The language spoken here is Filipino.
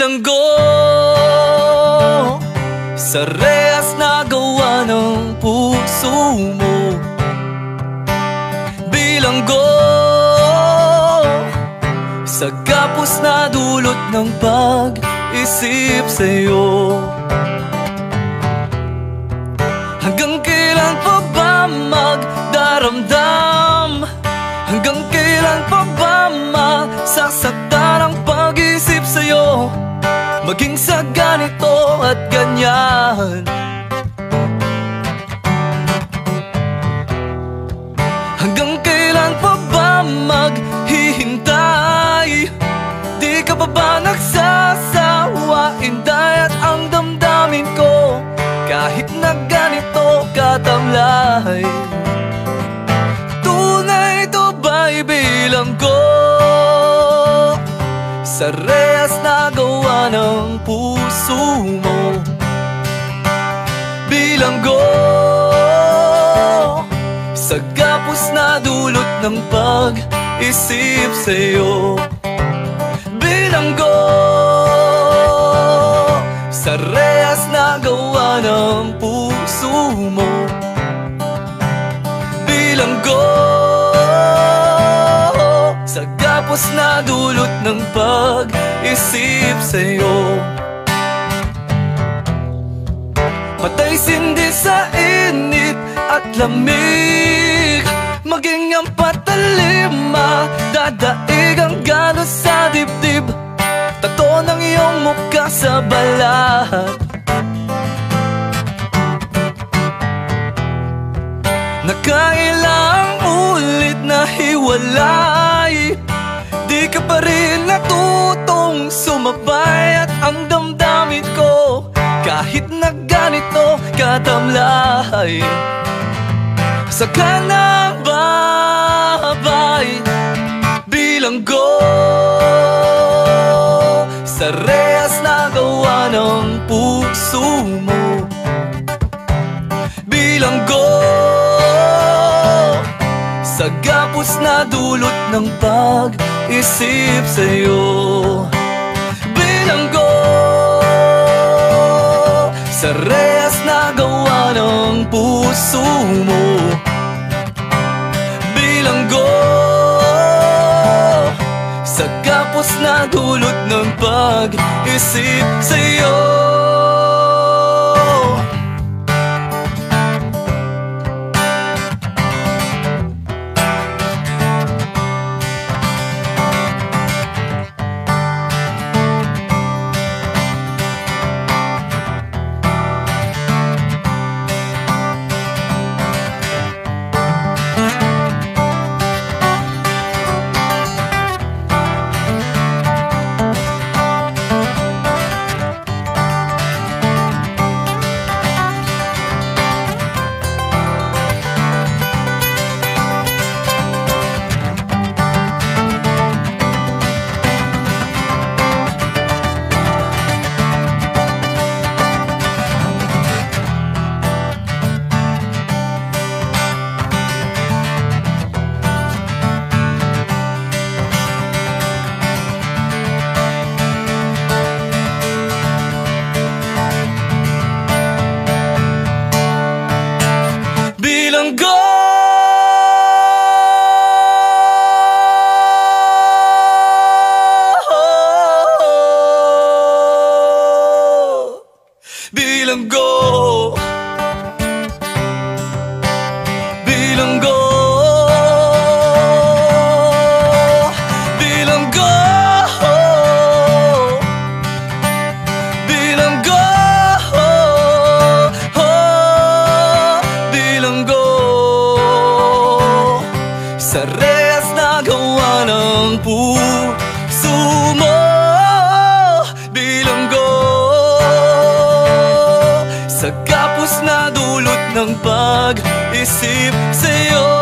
bilanggo sa rehas na gawa ng puso mo. Bilanggo sa gapos na dulot ng pag-isip sa'yo. Hanggang kailan pa ba magdaramdam? Hanggang kailan pa ba masasaktan ang pag-isip sa'yo? Maging sa ganito at ganyan. Hanggang kailan pa ba maghihintay? Di ka pa ba nagsasawa? Inday at ang damdamin ko, kahit na ganito katamlay. Tunay to ba'y bilanggo sa rehas na gawa ng puso mo? Bilanggo sa gapos na dulot ng pag-isip sa'yo. Bilanggo sa rehas na gawa ng puso mo. Bilanggo sa gapos na dulot ng pag-isip sa'yo. Patay sindi sa init at lamig, maging ang patalima, dadaig ang galos sa dibdib. Tato ng iyong mukha sa balat, nakailang ulit na hiwalay. Di ka pa rin natutong sumabay at ang damdamin ko, kahit na ganito katamlay. Saka na babay, bilanggo sa rehas na gawa ng puso mo. Bilanggo sa gapos na dulot ng pag-isip sa'yo. Bilanggo sa rehas na gawa ng puso mo. Bilanggo sa gapos na dulot ng pag-isip sa'yo. Bilanggo bilanggo bilanggo bilanggo bilanggo bilanggo sa rehas na gawa ng puso mo. Bilanggo sa gapos na dulot ng pag-isip sa'yo.